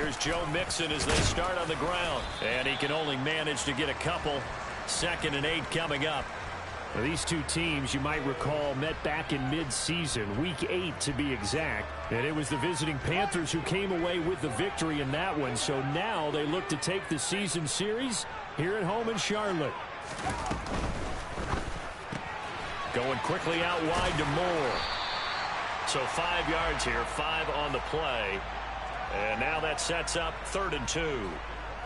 Here's Joe Mixon as they start on the ground. And he can only manage to get a couple. 2nd and 8 coming up. Now, these two teams, you might recall, met back in mid-season, week 8 to be exact. And it was the visiting Panthers who came away with the victory in that one. So now they look to take the season series here at home in Charlotte. Going quickly out wide to Moore. So 5 yards here, 5 on the play. And now that sets up 3rd and 2.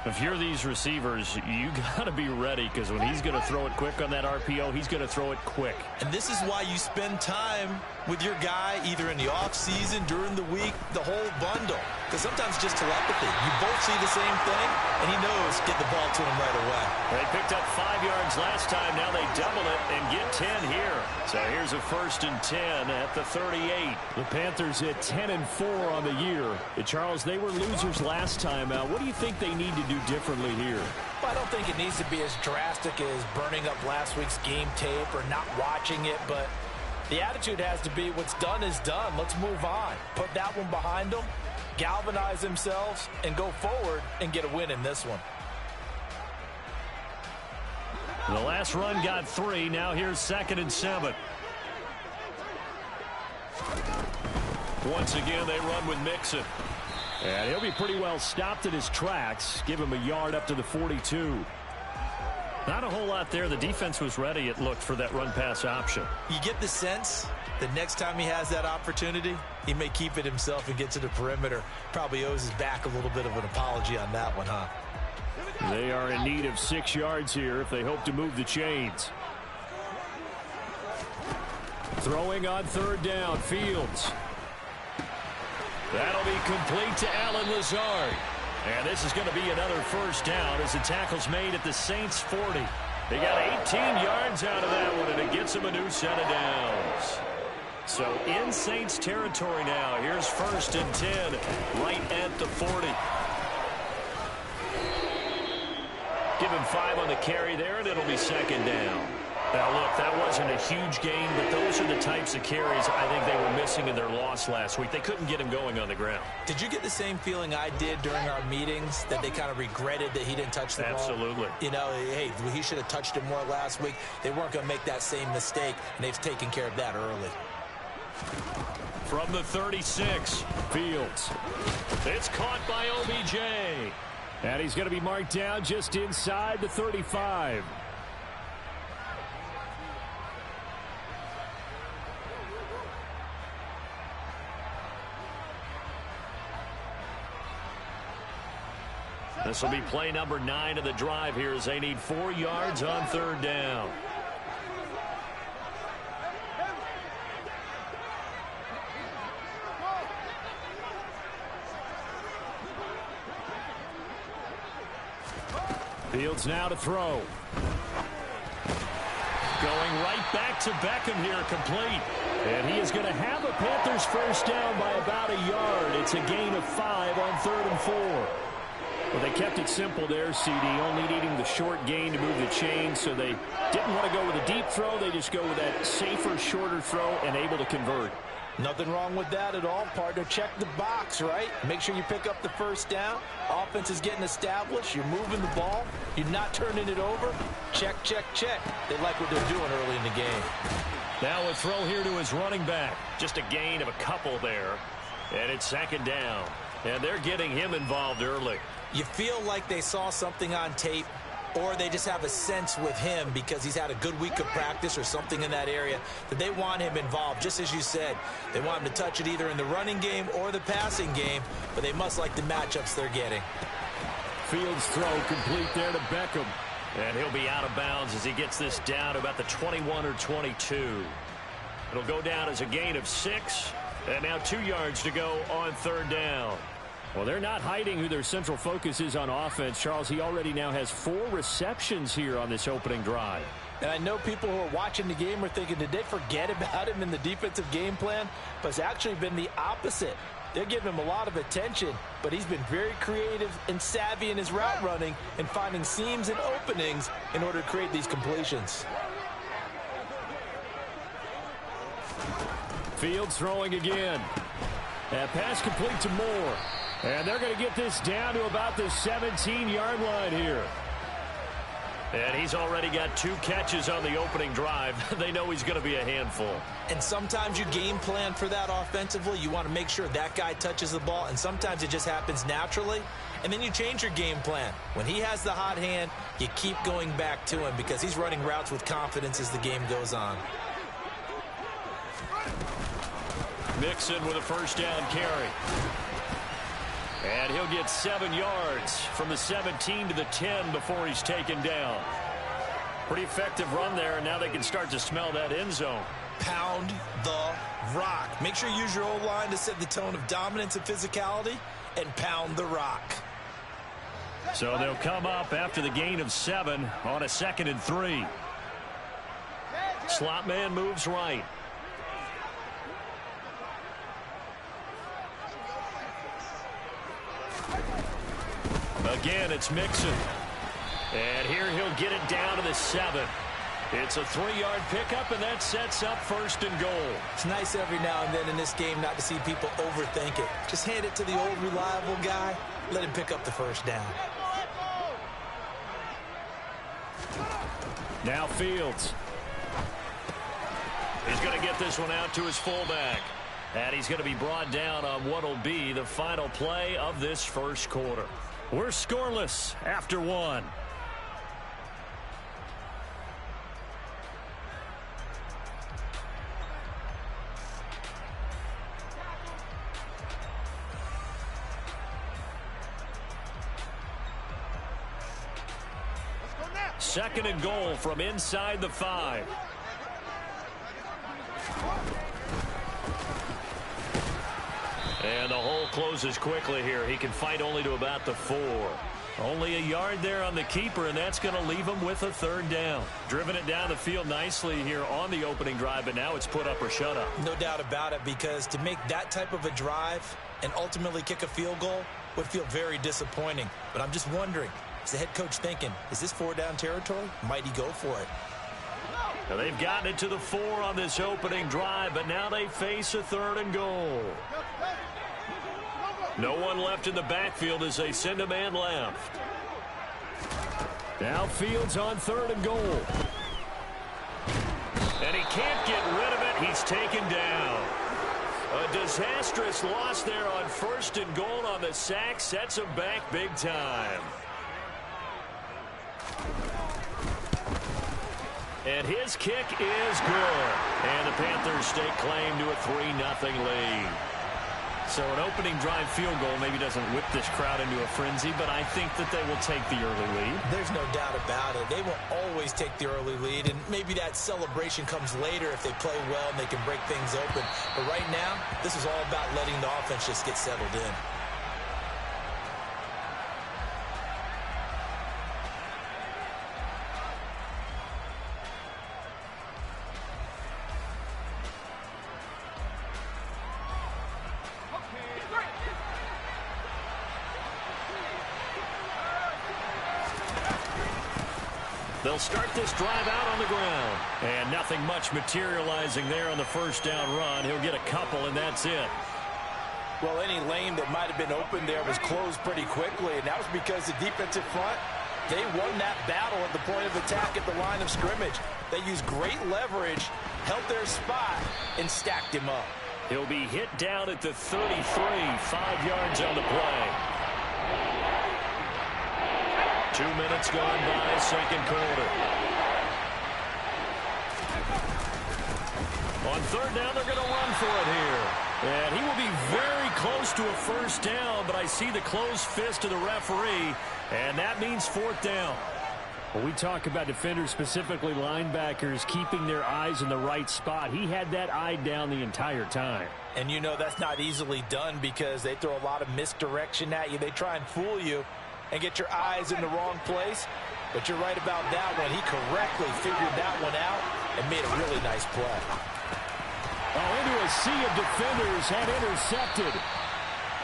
If you're these receivers, you got to be ready, because when he's going to throw it quick on that RPO, he's going to throw it quick. And this is why you spend time with your guy either in the offseason, during the week, the whole bundle. Because sometimes just telepathy. You both see the same thing, and he knows get the ball to him right away. They picked up 5 yards last time. Now they double it and get 10 here. So here's a 1st and 10 at the 38. The Panthers hit 10-4 on the year. And Charles, they were losers last time out. What do you think they need to do differently here? Well, I don't think it needs to be as drastic as burning up last week's game tape or not watching it, but the attitude has to be what's done is done. Let's move on. Put that one behind them, galvanize themselves, and go forward and get a win in this one. The last run got 3. Now here's 2nd and 7. Once again, they run with Mixon. And he'll be pretty well stopped in his tracks. Give him a yard up to the 42. Not a whole lot there. The defense was ready, it looked, for that run-pass option. You get the sense that next time he has that opportunity, he may keep it himself and get to the perimeter. Probably owes his back a little bit of an apology on that one, huh? They are in need of 6 yards here if they hope to move the chains. Throwing on 3rd down, Fields. That'll be complete to Allen Lazard. And this is going to be another 1st down as the tackle's made at the Saints' 40. They got 18 yards out of that one, and it gets them a new set of downs. So in Saints territory now. Here's 1st and 10 right at the 40. Give him 5 on the carry there, and it'll be 2nd down. Now, look, that wasn't a huge gain, but those are the types of carries I think they were missing in their loss last week. They couldn't get him going on the ground. Did you get the same feeling I did during our meetings, that they kind of regretted that he didn't touch the ball? Absolutely. You know, hey, he should have touched it more last week. They weren't going to make that same mistake, and they've taken care of that early. From the 36, Fields. It's caught by OBJ. And he's going to be marked down just inside the 35. This will be play number 9 of the drive here as they need 4 yards on 3rd down. Fields now to throw. Going right back to Beckham here, complete. And he is going to have a Panthers 1st down by about a yard. It's a gain of 5 on 3rd and 4. Well, they kept it simple there, CD, only needing the short gain to move the chain, so they didn't want to go with a deep throw. They just go with that safer, shorter throw and able to convert. Nothing wrong with that at all, partner. Check the box, right? Make sure you pick up the 1st down. Offense is getting established. You're moving the ball. You're not turning it over. Check, check, check. They like what they're doing early in the game. Now a throw here to his running back. Just a gain of a couple there. And it's 2nd down. And they're getting him involved early. You feel like they saw something on tape, or they just have a sense with him because he's had a good week of practice or something in that area that they want him involved. Just as you said, they want him to touch it either in the running game or the passing game, but they must like the matchups they're getting. Fields throw complete there to Beckham. And he'll be out of bounds as he gets this down to about the 21 or 22. It'll go down as a gain of 6, and now 2 yards to go on 3rd down. Well, they're not hiding who their central focus is on offense. Charles, he already now has 4 receptions here on this opening drive. And I know people who are watching the game are thinking, did they forget about him in the defensive game plan? But it's actually been the opposite. They're giving him a lot of attention, but he's been very creative and savvy in his route running and finding seams and openings in order to create these completions. Fields throwing again. That pass complete to Moore. And they're going to get this down to about the 17-yard line here. And he's already got 2 catches on the opening drive. They know he's going to be a handful. And sometimes you game plan for that offensively. You want to make sure that guy touches the ball, and sometimes it just happens naturally. And then you change your game plan. When he has the hot hand, you keep going back to him because he's running routes with confidence as the game goes on. Mixon with a first down carry. And he'll get 7 yards from the 17 to the 10 before he's taken down. Pretty effective run there, and now they can start to smell that end zone. Pound the rock. Make sure you use your O-line to set the tone of dominance and physicality, and pound the rock. So they'll come up after the gain of 7 on a 2nd and 3. Slot man moves right. Again, it's Mixon. And here he'll get it down to the 7. It's a 3-yard pickup, and that sets up 1st and goal. It's nice every now and then in this game not to see people overthink it. Just hand it to the old reliable guy. Let him pick up the first down. Now Fields. He's going to get this one out to his fullback. And he's going to be brought down on what will be the final play of this first quarter. We're scoreless after 1. Second and goal from inside the 5. And the hole closes quickly here. He can fight only to about the 4. Only a yard there on the keeper, and that's going to leave him with a 3rd down. Driven it down the field nicely here on the opening drive, but now it's put up or shut up. No doubt about it, because to make that type of a drive and ultimately kick a field goal would feel very disappointing. But I'm just wondering, is the head coach thinking, is this 4-down territory? Might he go for it? Now they've gotten it to the 4 on this opening drive, but now they face a 3rd and goal. No one left in the backfield as they send a man left. Now Fields on 3rd and goal. And he can't get rid of it. He's taken down. A disastrous loss there on 1st and goal on the sack. Sets him back big time. And his kick is good. And the Panthers stake claim to a 3-0 lead. So an opening drive field goal maybe doesn't whip this crowd into a frenzy, but I think that they will take the early lead. There's no doubt about it. They will always take the early lead, and maybe that celebration comes later if they play well and they can break things open. But right now, this is all about letting the offense just get settled in. They'll start this drive out on the ground. And nothing much materializing there on the 1st down run. He'll get a couple, and that's it. Well, any lane that might have been open there was closed pretty quickly, and that was because the defensive front, they won that battle at the point of attack at the line of scrimmage. They used great leverage, held their spot, and stacked him up. He'll be hit down at the 33, 5 yards on the play. 2 minutes gone by, 2nd quarter. On 3rd down, they're going to run for it here. And he will be very close to a 1st down, but I see the closed fist of the referee, and that means 4th down. When we talk about defenders, specifically linebackers, keeping their eyes in the right spot, he had that eye down the entire time. And you know that's not easily done because they throw a lot of misdirection at you. They try and fool you and get your eyes in the wrong place. But you're right about that one. He correctly figured that one out and made a really nice play. Oh, into a sea of defenders, had intercepted.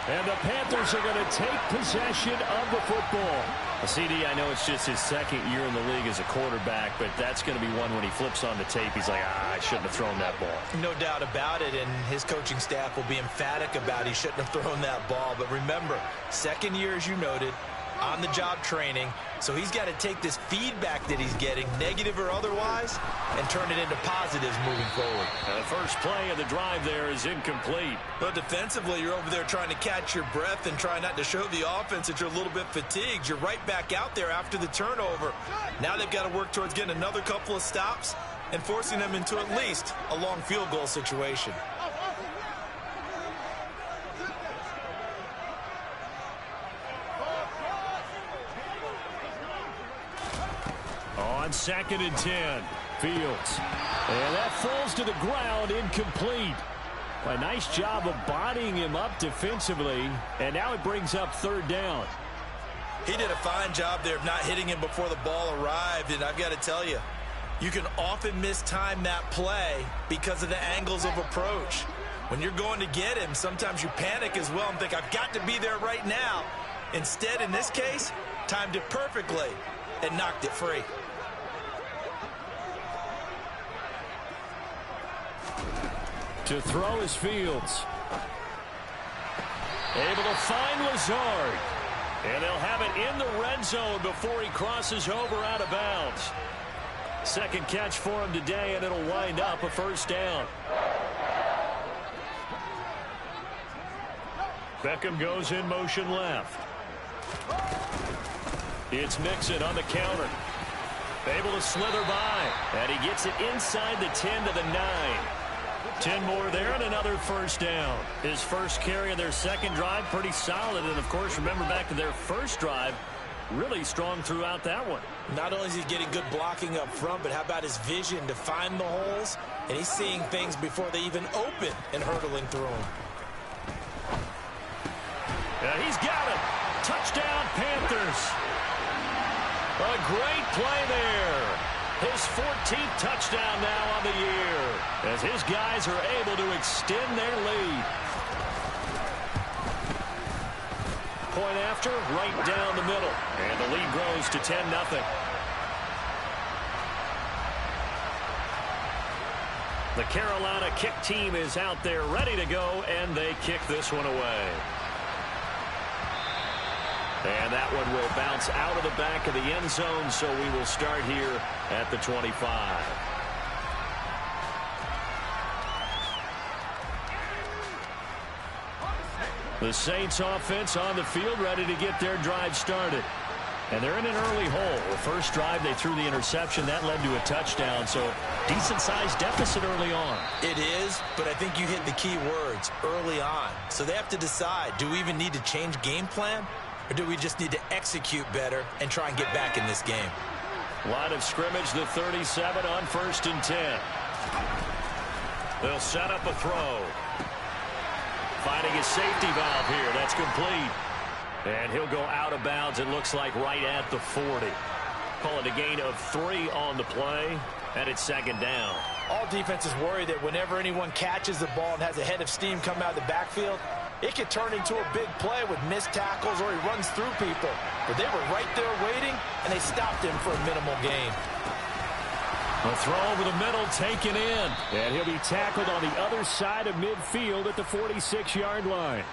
And the Panthers are going to take possession of the football. CD, I know it's just his second year in the league as a quarterback, but that's going to be one when he flips on the tape, he's like, I shouldn't have thrown that ball. No doubt about it, and his coaching staff will be emphatic about he shouldn't have thrown that ball. But remember, second year, as you noted, on-the-job training, so he's got to take this feedback that he's getting, negative or otherwise, and turn it into positives moving forward. The first play of the drive there is incomplete. But defensively, you're over there trying to catch your breath and try not to show the offense that you're a little bit fatigued. You're right back out there after the turnover. Now they've got to work towards getting another couple of stops and forcing them into at least a long field goal situation. On 2nd and 10, Fields. And that falls to the ground, incomplete. A nice job of bodying him up defensively, and now it brings up 3rd down. He did a fine job there of not hitting him before the ball arrived, and I've got to tell you, you can often mistime that play because of the angles of approach. When you're going to get him, sometimes you panic as well and think, I've got to be there right now. Instead, in this case, timed it perfectly and knocked it free. To throw is Fields. Able to find Lazard. And they'll have it in the red zone before he crosses over out of bounds. Second catch for him today, and it'll wind up a 1st down. Beckham goes in motion left. It's Mixon on the counter. Able to slither by. And he gets it inside the 10 to the 9. 10 more there and another 1st down. His first carry of their second drive, pretty solid. And, of course, remember back to their first drive, really strong throughout that one. Not only is he getting good blocking up front, but how about his vision to find the holes? And he's seeing things before they even open and hurdling through them. Yeah, he's got it. Touchdown, Panthers. A great play there. His 14th touchdown now on the year, as his guys are able to extend their lead. Point after, right down the middle. And the lead grows to 10-0. The Carolina kick team is out there ready to go, and they kick this one away. And that one will bounce out of the back of the end zone, so we will start here at the 25. The Saints offense on the field, ready to get their drive started. And they're in an early hole. The first drive, they threw the interception. That led to a touchdown, so decent-sized deficit early on. It is, but I think you hit the key words, early on. So they have to decide, do we even need to change game plan? Or do we just need to execute better and try and get back in this game? Line of scrimmage, the 37 on 1st and 10. They'll set up a throw. Finding his safety valve here. That's complete. And he'll go out of bounds, it looks like, right at the 40. Call it a gain of 3 on the play, and it's 2nd down. All defenses worry that whenever anyone catches the ball and has a head of steam come out of the backfield, it could turn into a big play with missed tackles or he runs through people. But they were right there waiting, and they stopped him for a minimal gain. A throw over the middle taken in. And he'll be tackled on the other side of midfield at the 46-yard line.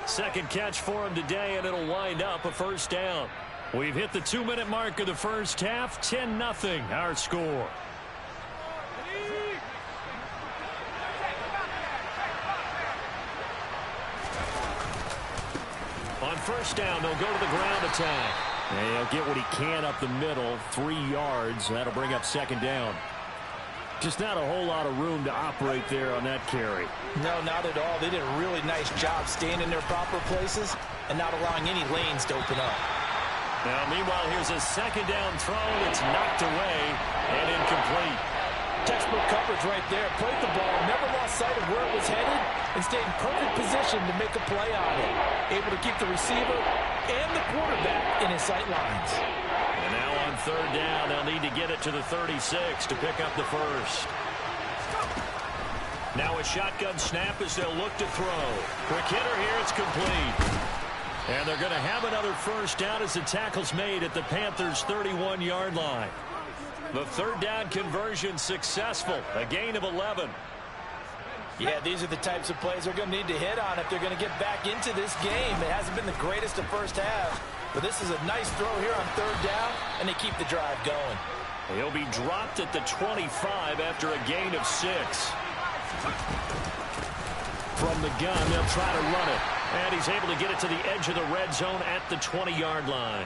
Second catch for him today, and it'll wind up a 1st down. We've hit the 2-minute mark of the first half. 10-0 our score. On 1st down, they'll go to the ground attack. And he'll get what he can up the middle, 3 yards. That'll bring up 2nd down. Just not a whole lot of room to operate there on that carry. No, not at all. They did a really nice job staying in their proper places and not allowing any lanes to open up. Now, meanwhile, here's a 2nd down throw that's knocked away and incomplete. Textbook coverage right there. Played the ball, never lost sight of where it was headed, and stayed in perfect position to make a play on it. Able to keep the receiver and the quarterback in his sight lines. And now on 3rd down, they'll need to get it to the 36 to pick up the first. Now a shotgun snap as they'll look to throw. Quick hitter here, it's complete. And they're going to have another first down as the tackle's made at the Panthers' 31-yard line. The third down conversion successful, a gain of 11. Yeah, these are the types of plays they're going to need to hit on if they're going to get back into this game. It hasn't been the greatest of first halves, but this is a nice throw here on third down, and they keep the drive going. He'll be dropped at the 25 after a gain of 6. From the gun, they'll try to run it. And he's able to get it to the edge of the red zone at the 20-yard line.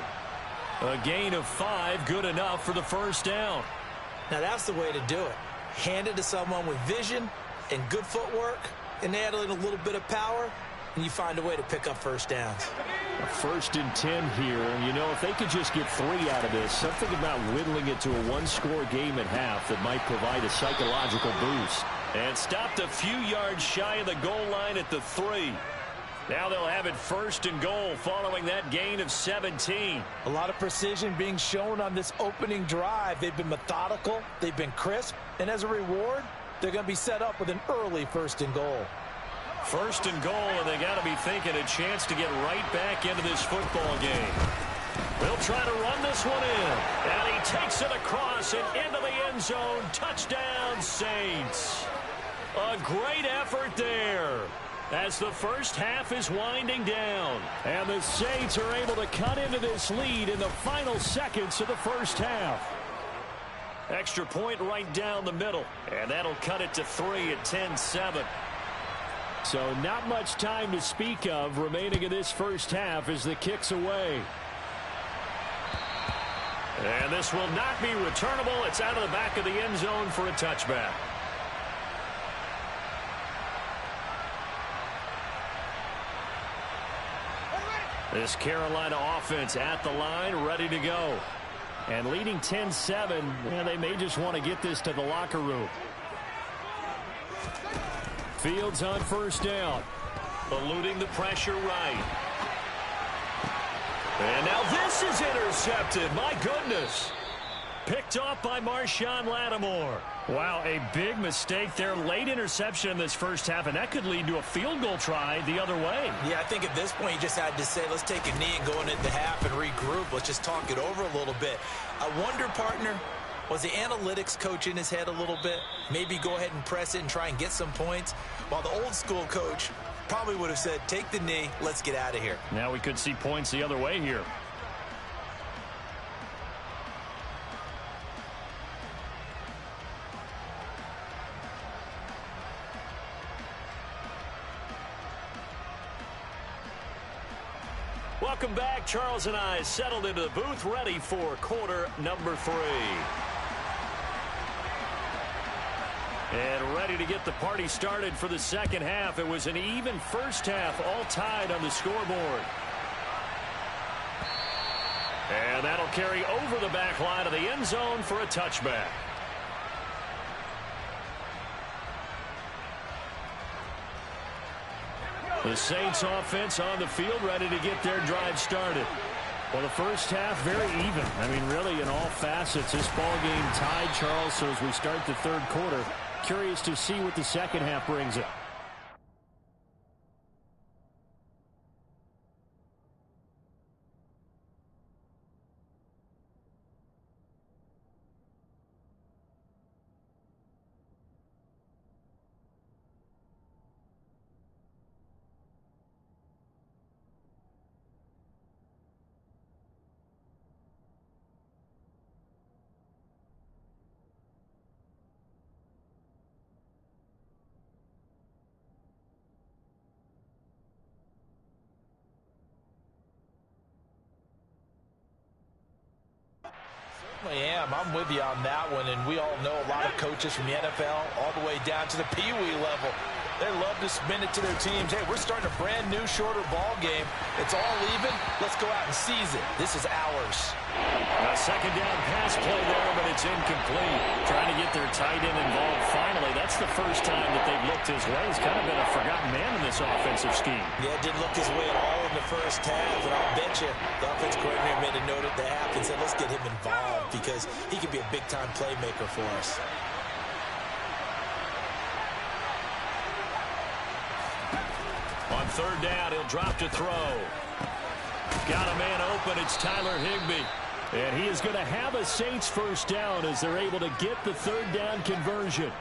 A gain of 5, good enough for the first down. Now that's the way to do it. Hand it to someone with vision and good footwork, and add in a little bit of power, and you find a way to pick up first downs. A 1st and 10 here. You know, if they could just get 3 out of this, something about whittling it to a one-score game at half that might provide a psychological boost. And stopped a few yards shy of the goal line at the 3. Now they'll have it 1st and goal following that gain of 17. A lot of precision being shown on this opening drive. They've been methodical, they've been crisp, and as a reward, they're going to be set up with an early 1st and goal. 1st and goal, and they got to be thinking a chance to get right back into this football game. They'll try to run this one in, and he takes it across and into the end zone. Touchdown, Saints. A great effort there as the first half is winding down. And the Saints are able to cut into this lead in the final seconds of the first half. Extra point right down the middle, and that'll cut it to 3 at 10-7. So not much time to speak of remaining in this first half as the kick's away. And this will not be returnable. It's out of the back of the end zone for a touchback. This Carolina offense at the line, ready to go. And leading 10-7, they may just want to get this to the locker room. Fields on first down. Eluding the pressure right. And now this is intercepted. My goodness. Picked off by Marshawn Lattimore. Wow, a big mistake there. Late interception in this first half, and that could lead to a field goal try the other way. Yeah, I think at this point you just had to say, let's take a knee and go into the half and regroup. Let's just talk it over a little bit. I wonder, partner, was the analytics coach in his head a little bit? Maybe go ahead and press it and try and get some points, while the old school coach probably would have said, take the knee, let's get out of here. Now we could see points the other way here. Welcome back. Charles and I settled into the booth, ready for quarter number 3. And ready to get the party started for the second half. It was an even first half, all tied on the scoreboard. And that'll carry over the back line of the end zone for a touchback. The Saints offense on the field, ready to get their drive started. Well, the first half, very even. I mean, really, in all facets, this ball game tied, Charles. So as we start the third quarter, curious to see what the second half brings it. I'm with you on that one, and we all know a lot of coaches from the NFL all the way down to the Pee Wee level. They love to spin it to their teams. Hey, we're starting a brand new, shorter ball game. It's all even. Let's go out and seize it. This is ours. A second down pass play there, but it's incomplete. Trying to get their tight end involved finally. That's the first time that they've looked his way. He's kind of been a forgotten man in this offensive scheme. Yeah, didn't look his way at all in the first half, and I'll bet you the offense coordinator made a note at the half and said, let's get him involved because he could be a big-time playmaker for us. third down, he'll drop to throw. Got a man open. It's Tyler Higbee. And he is going to have a Saints first down as they're able to get the third down conversion.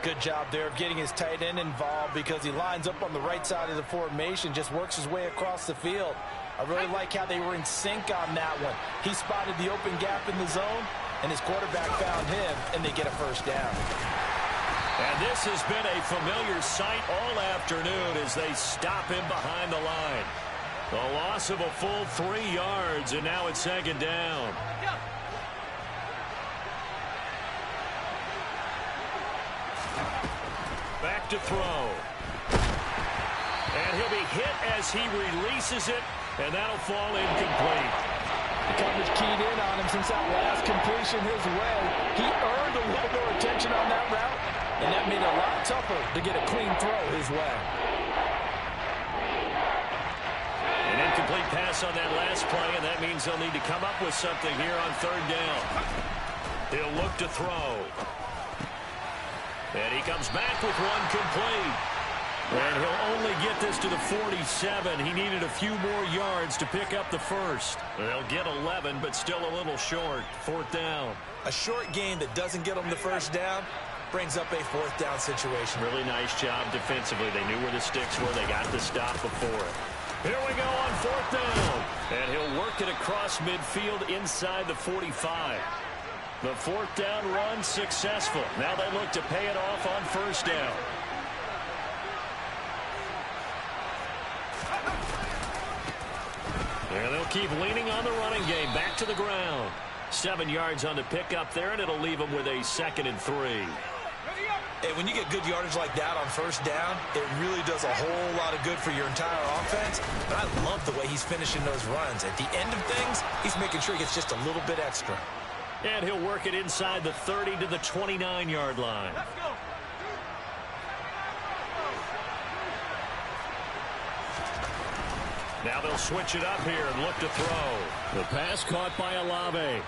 Good job there of getting his tight end involved because he lines up on the right side of the formation, just works his way across the field. I really like how they were in sync on that one. He spotted the open gap in the zone, and his quarterback found him, and they get a first down. And this has been a familiar sight all afternoon as they stop him behind the line. A loss of a full 3 yards, and now it's second down. Back to throw. And he'll be hit as he releases it, and that'll fall incomplete. The coverage keyed in on him since that last completion his way. He earned a little more attention on that route, and that made it a lot tougher to get a clean throw his way. An incomplete pass on that last play, and that means they'll need to come up with something here on third down. He'll look to throw. And he comes back with one complete. And he'll only get this to the 47. He needed a few more yards to pick up the first. They'll get 11, but still a little short. Fourth down. A short game that doesn't get them the first down brings up a fourth down situation. Really nice job defensively. They knew where the sticks were. They got the stop before it. Here we go on fourth down. And he'll work it across midfield inside the 45. The fourth down run successful. Now they look to pay it off on first down. And they'll keep leaning on the running game. Back to the ground. 7 yards on the pickup there, and it'll leave them with a 2nd and 3. Hey, when you get good yardage like that on first down, it really does a whole lot of good for your entire offense. But I love the way he's finishing those runs. At the end of things, he's making sure he gets just a little bit extra. And he'll work it inside the 30 to the 29-yard line. Let's go. Now they'll switch it up here and look to throw. The pass caught by Olave.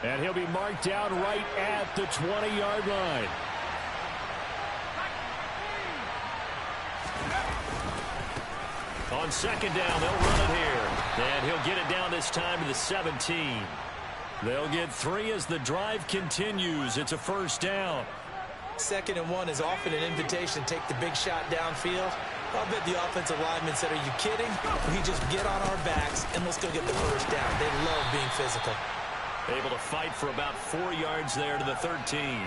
And he'll be marked down right at the 20-yard line. On second down, they'll run it here. And he'll get it down this time to the 17. They'll get 3 as the drive continues. It's a first down. 2nd and 1 is often an invitation to take the big shot downfield. I'll bet the offensive lineman said, are you kidding? We just get on our backs and let's go get the first down. They love being physical. Able to fight for about 4 yards there to the 13.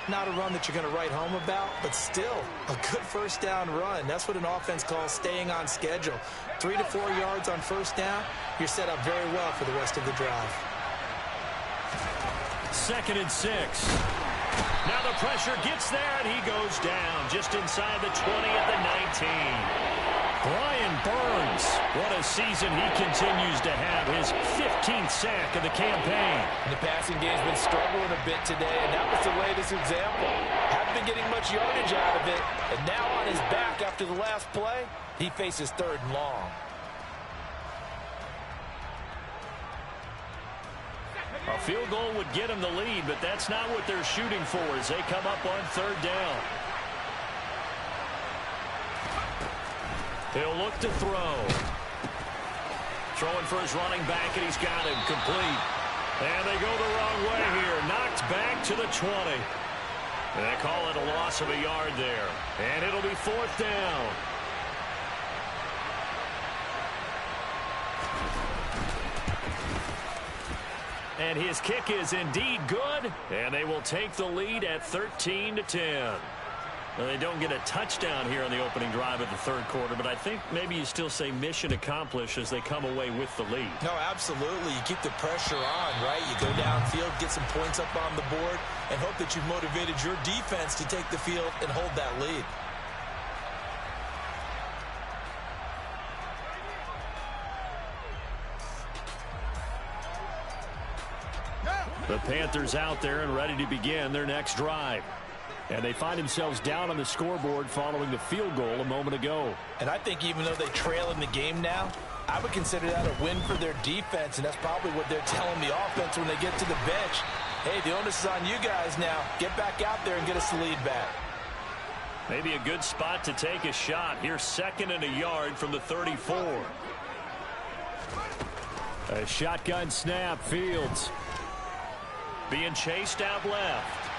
Not a run that you're going to write home about, but still a good first down run. That's what an offense calls staying on schedule. 3 to 4 yards on first down, you're set up very well for the rest of the drive. 2nd and 6. Now the pressure gets there, and he goes down just inside the 20 at the 19. Brian Burns, what a season he continues to have. His 15th sack of the campaign. And the passing game's been struggling a bit today, and that was the latest example. Haven't been getting much yardage out of it, and now on his back after the last play, he faces 3rd and long. A field goal would get him the lead, but that's not what they're shooting for as they come up on 3rd down. He'll look to throw. Throwing for his running back, and he's got him complete. And they go the wrong way here. Knocked back to the 20. And they call it a loss of a yard there. And it'll be 4th down. And his kick is indeed good. And they will take the lead at 13-10. Well, they don't get a touchdown here on the opening drive of the 3rd quarter, but I think maybe you still say mission accomplished as they come away with the lead. No, absolutely. You keep the pressure on, right? You go downfield, get some points up on the board, and hope that you've motivated your defense to take the field and hold that lead. The Panthers out there and ready to begin their next drive. And they find themselves down on the scoreboard following the field goal a moment ago. And I think even though they trail in the game now, I would consider that a win for their defense, and that's probably what they're telling the offense when they get to the bench. Hey, the onus is on you guys now. Get back out there and get us the lead back. Maybe a good spot to take a shot. Here's 2nd and a yard from the 34. A shotgun snap, Fields. Being chased out left.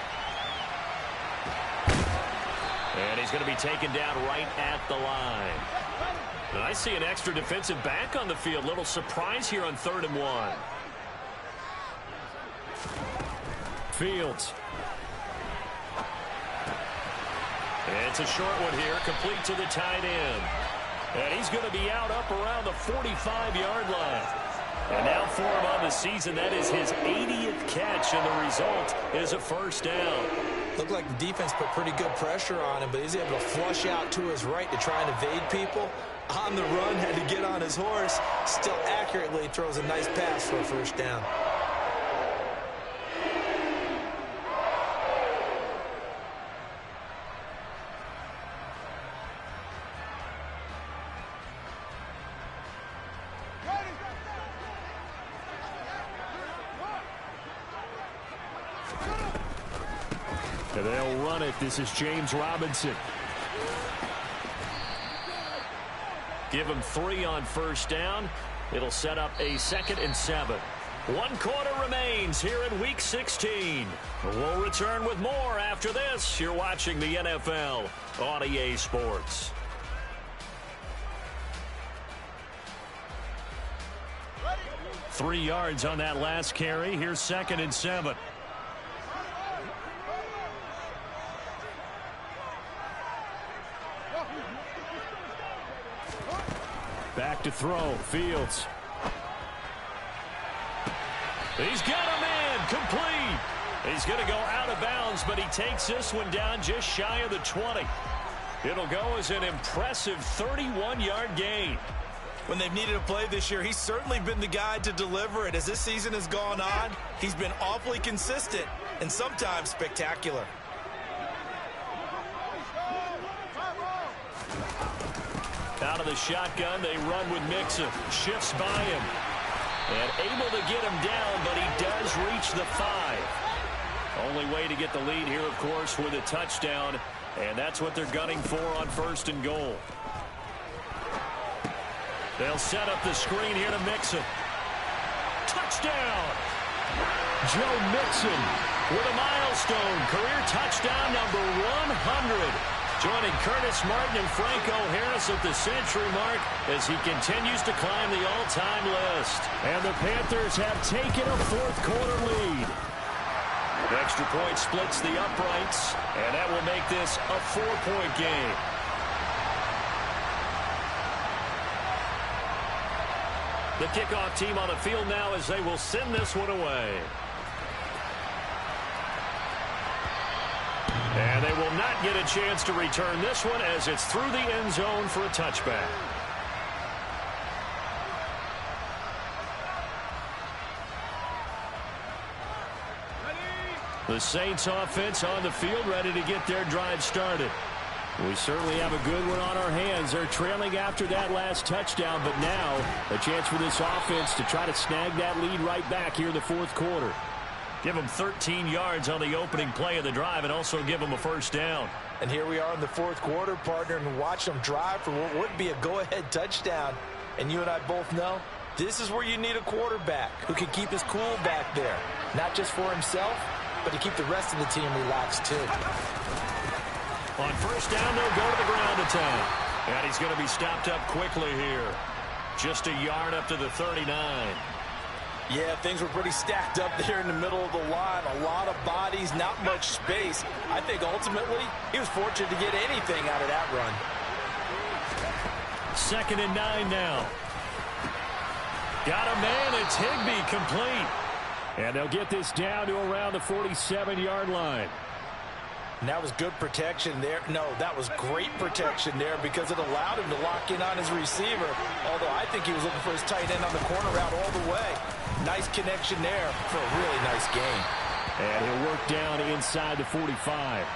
And he's going to be taken down right at the line. And I see an extra defensive back on the field. Little surprise here on 3rd and 1. Fields. It's a short one here, complete to the tight end. And he's going to be out up around the 45-yard line. And now for him on the season, that is his 80th catch, and the result is a first down. Looked like the defense put pretty good pressure on him, but he's able to flush out to his right to try and evade people. On the run, had to get on his horse. Still accurately throws a nice pass for a first down. And they'll run it. This is James Robinson. Give him 3 on first down. It'll set up a 2nd and 7. 1 quarter remains here in Week 16. We'll return with more after this. You're watching the NFL on EA Sports. Ready? 3 yards on that last carry. Here's 2nd and 7. Back to throw. Fields. He's got a man complete. He's going to go out of bounds, but he takes this one down just shy of the 20. It'll go as an impressive 31-yard gain. When they've needed a play this year, he's certainly been the guy to deliver it. As this season has gone on, he's been awfully consistent and sometimes spectacular. Out of the shotgun, they run with Mixon. Shifts by him. And able to get him down, but he does reach the 5. Only way to get the lead here, of course, with a touchdown. And that's what they're gunning for on 1st and goal. They'll set up the screen here to Mixon. Touchdown! Joe Mixon with a milestone. Career touchdown number 100. Joining Curtis Martin and Franco Harris at the century mark as he continues to climb the all-time list. And the Panthers have taken a 4th quarter lead. The extra point splits the uprights, and that will make this a 4-point game. The kickoff team on the field now as they will send this one away. And they will not get a chance to return this one as it's through the end zone for a touchback. The Saints offense on the field ready to get their drive started. We certainly have a good one on our hands. They're trailing after that last touchdown, but now a chance for this offense to try to snag that lead right back here in the 4th quarter. Give them 13 yards on the opening play of the drive and also give them a first down. And here we are in the 4th quarter, partner, and watch them drive for what would be a go-ahead touchdown. And you and I both know this is where you need a quarterback who can keep his cool back there. Not just for himself, but to keep the rest of the team relaxed too. On first down, they'll go to the ground attack. And he's going to be stopped up quickly here. Just a yard up to the 39. Yeah, things were pretty stacked up there in the middle of the line. A lot of bodies, not much space. I think ultimately he was fortunate to get anything out of that run. 2nd and 9 now. Got a man. It's Higbee complete. And they'll get this down to around the 47-yard line. And that was good protection there. No, that was great protection there because it allowed him to lock in on his receiver. Although I think he was looking for his tight end on the corner route all the way. Nice connection there for a really nice gain. And he'll work down inside the 45.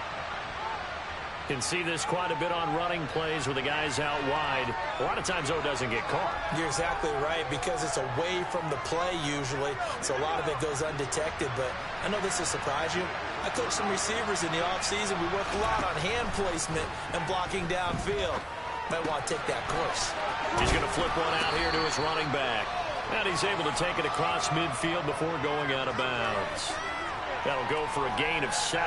Can see this quite a bit on running plays with the guys out wide. A lot of times, though, it doesn't get caught. You're exactly right because it's away from the play usually. So a lot of it goes undetected. But I know this will surprise you. I coach some receivers in the offseason. We work a lot on hand placement and blocking downfield. Might want to take that course. He's going to flip one out here to his running back. And he's able to take it across midfield before going out of bounds. That'll go for a gain of 7,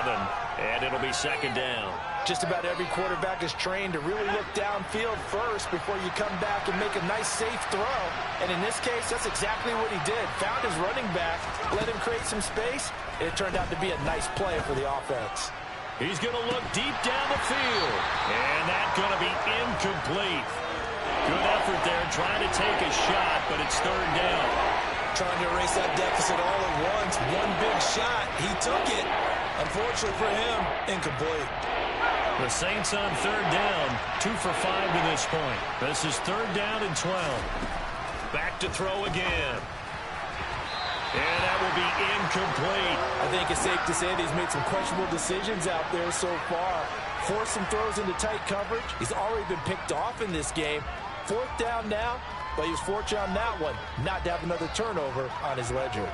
and it'll be second down. Just about every quarterback is trained to really look downfield first before you come back and make a nice, safe throw. And in this case, that's exactly what he did. Found his running back, let him create some space. It turned out to be a nice play for the offense. He's going to look deep down the field. And that's going to be incomplete. Good effort there trying to take a shot, but it's third down. Trying to erase that deficit all at once. One big shot. He took it. Unfortunately for him, incomplete. The Saints on third down, 2 for 5 to this point. This is third down and 12. Back to throw again. And that will be incomplete. I think it's safe to say that he's made some questionable decisions out there so far. Forced some throws into tight coverage. He's already been picked off in this game. Fourth down now, but he was fortunate on that one not to have another turnover on his ledger.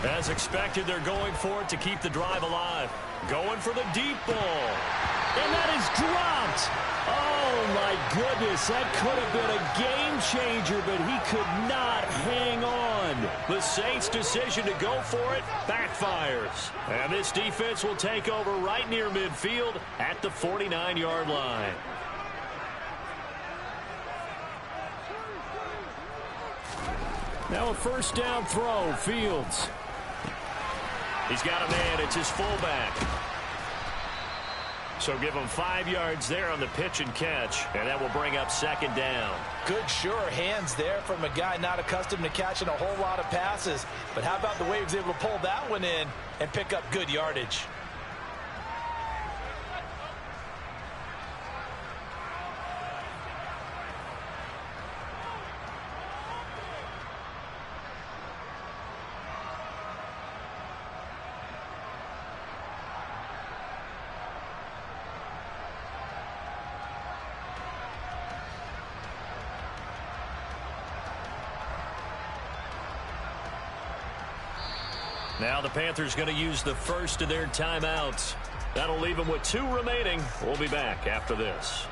As expected, they're going for it to keep the drive alive. Going for the deep ball. And that is dropped. Oh, my goodness. That could have been a game changer, but he could not hang on. The Saints' decision to go for it backfires. And this defense will take over right near midfield at the 49-yard line. Now a first down throw, Fields. He's got a man. It's his fullback. So give him 5 yards there on the pitch and catch, and that will bring up second down. Good, sure hands there from a guy not accustomed to catching a whole lot of passes. But how about the way he was able to pull that one in and pick up good yardage? Now the Panthers going to use the first of their timeouts. That'll leave them with 2 remaining. We'll be back after this.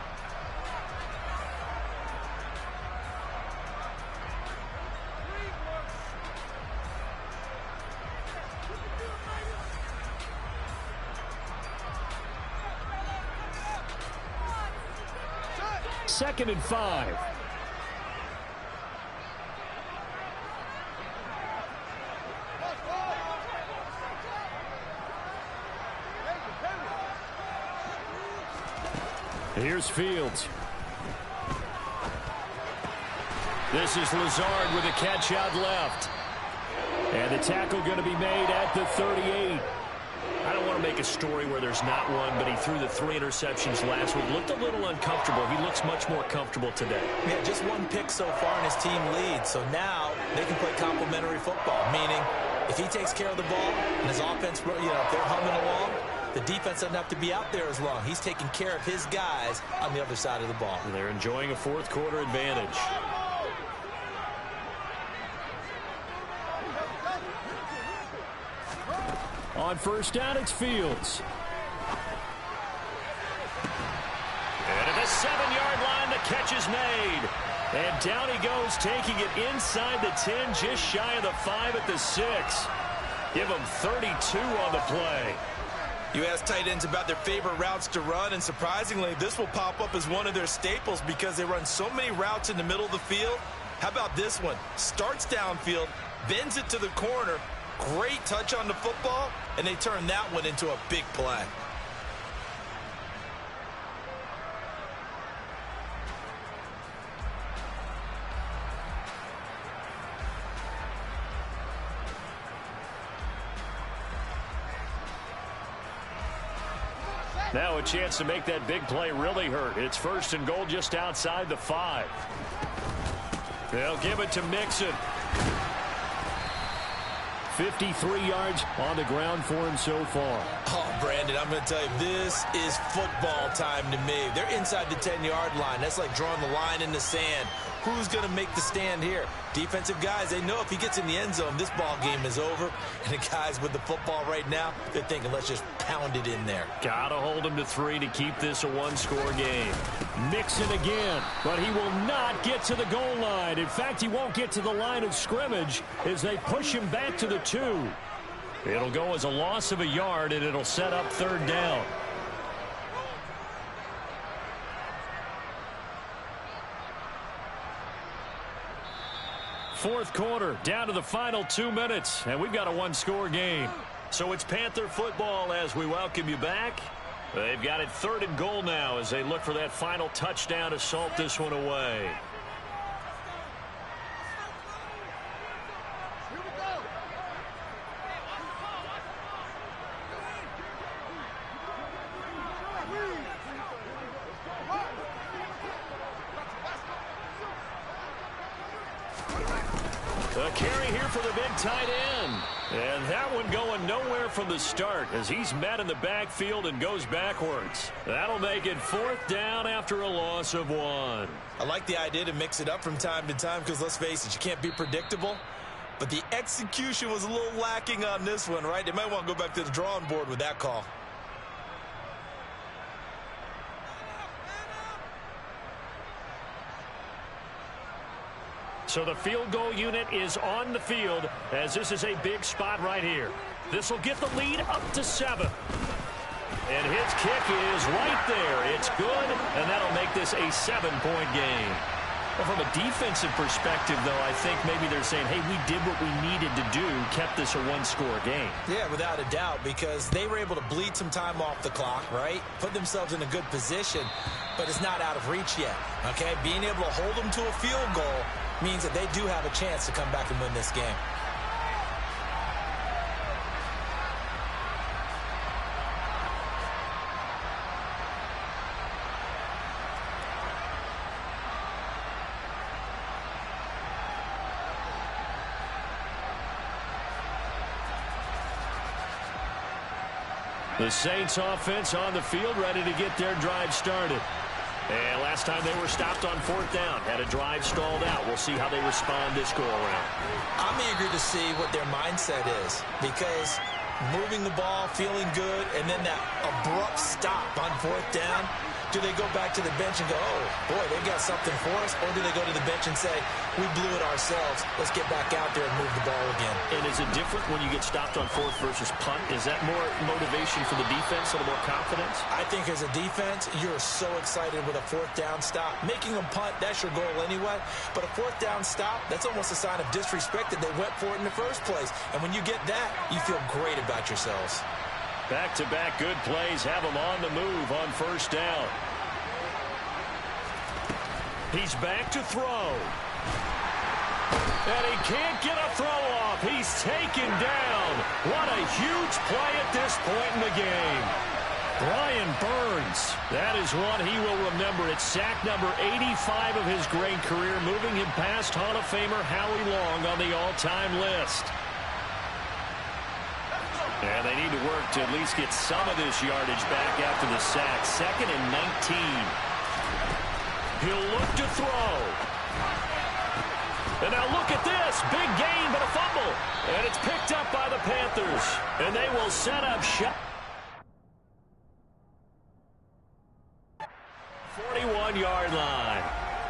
Second and 5. Here's Fields. This is Lazard with a catch out left. And the tackle going to be made at the 38. I don't want to make a story where there's not one, but he threw the 3 interceptions last week. Looked a little uncomfortable. He looks much more comfortable today. Yeah, just 1 pick so far and his team leads. So now they can play complementary football, meaning if he takes care of the ball and his offense, if they're humming along, the defense doesn't have to be out there as long. He's taking care of his guys on the other side of the ball. And they're enjoying a fourth quarter advantage. On first down, it's Fields. And at the 7-yard line, the catch is made. And down he goes, taking it inside the 10, just shy of the 5 at the 6. Give him 32 on the play. You ask tight ends about their favorite routes to run, and surprisingly, this will pop up as one of their staples because they run so many routes in the middle of the field. How about this one? Starts downfield, bends it to the corner, great touch on the football, and they turn that one into a big play. Now a chance to make that big play really hurt. It's first and goal just outside the 5. They'll give it to Mixon. 53 yards on the ground for him so far. Oh, Brandon, I'm going to tell you, this is football time to me. They're inside the 10-yard line. That's like drawing the line in the sand. Who's going to make the stand here? Defensive guys, they know if he gets in the end zone, this ball game is over. And the guys with the football right now, they're thinking, let's just pound it in there. Got to hold him to 3 to keep this a one-score game. Mixon again, but he will not get to the goal line. In fact, he won't get to the line of scrimmage as they push him back to the 2. It'll go as a loss of a yard, and it'll set up 3rd down. Fourth quarter, down to the final 2 minutes, and we've got a one-score game. So it's Panther football as we welcome you back. They've got it 3rd and goal now as they look for that final touchdown to salt this one away. A carry here for the big tight end. And that one going nowhere from the start as he's met in the backfield and goes backwards. That'll make it 4th down after a loss of 1. I like the idea to mix it up from time to time because, let's face it, you can't be predictable. But the execution was a little lacking on this one, right? They might want to go back to the drawing board with that call. So the field goal unit is on the field as this is a big spot right here. This will get the lead up to 7. And his kick is right there. It's good, and that'll make this a 7-point game. Well, from a defensive perspective, though, I think maybe they're saying, hey, we did what we needed to do, kept this a one-score game. Yeah, without a doubt, because they were able to bleed some time off the clock, right? Put themselves in a good position, but it's not out of reach yet, okay? Being able to hold them to a field goal means that they do have a chance to come back and win this game. The Saints offense on the field, ready to get their drive started. And last time they were stopped on 4th down, had a drive stalled out. We'll see how they respond this go-around. I'm eager to see what their mindset is, because moving the ball, feeling good, and then that abrupt stop on 4th down, do they go back to the bench and go, oh, boy, they've got something for us? Or do they go to the bench and say, we blew it ourselves, let's get back out there and move the ball again? And is it different when you get stopped on 4th versus punt? Is that more motivation for the defense, a little more confidence? I think as a defense, you're so excited with a 4th down stop. Making them punt, that's your goal anyway. But a 4th down stop, that's almost a sign of disrespect that they went for it in the first place. And when you get that, you feel great about yourselves. Back-to-back good plays have them on the move on 1st down. He's back to throw. And he can't get a throw off. He's taken down. What a huge play at this point in the game. Brian Burns, that is one he will remember. It's sack number 85 of his great career, moving him past Hall of Famer Howie Long on the all-time list. And they need to work to at least get some of this yardage back after the sack. 2nd and 19. He'll look to throw. And now look at this. Big gain, but a fumble. And it's picked up by the Panthers. And they will set up shot. 41-yard line.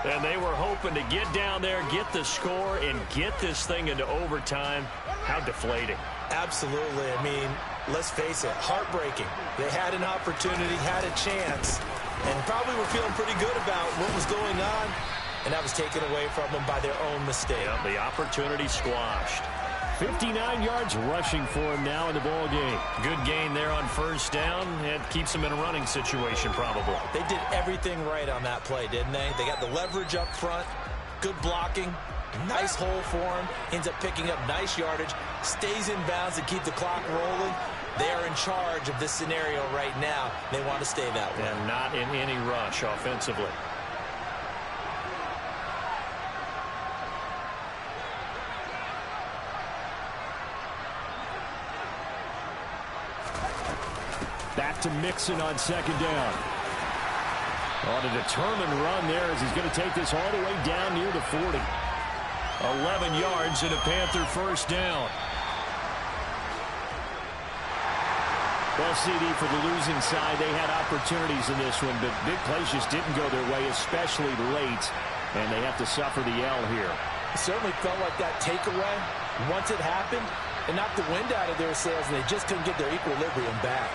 And they were hoping to get down there, get the score, and get this thing into overtime. How deflating. Absolutely. I mean, let's face it, heartbreaking. They had an opportunity, had a chance, and probably were feeling pretty good about what was going on, and that was taken away from them by their own mistake. Yep, the opportunity squashed. 59 yards rushing for him now in the ball game. Good gain there on 1st down. It keeps him in a running situation probably. They did everything right on that play, didn't they? They got the leverage up front, good blocking, nice hole for him, ends up picking up nice yardage, stays in bounds to keep the clock rolling. They are in charge of this scenario right now. They want to stay that way. And not in any rush offensively. to Mixon on second down. On a determined run there as he's going to take this all the way down near the 40. 11 yards and a Panther first down. Well, CD, for the losing side, they had opportunities in this one, but big plays just didn't go their way, especially late, and they have to suffer the L here. It certainly felt like that takeaway, once it happened, it knocked the wind out of their sails, and they just couldn't get their equilibrium back.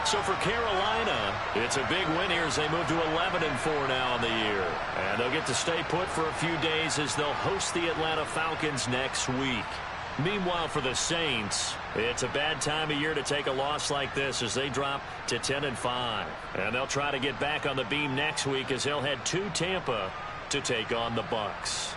So for Carolina, it's a big win here as they move to 11-4 now in the year. And they'll get to stay put for a few days as they'll host the Atlanta Falcons next week. Meanwhile, for the Saints, it's a bad time of year to take a loss like this as they drop to 10-5. And they'll try to get back on the beam next week as they'll head to Tampa to take on the Bucs.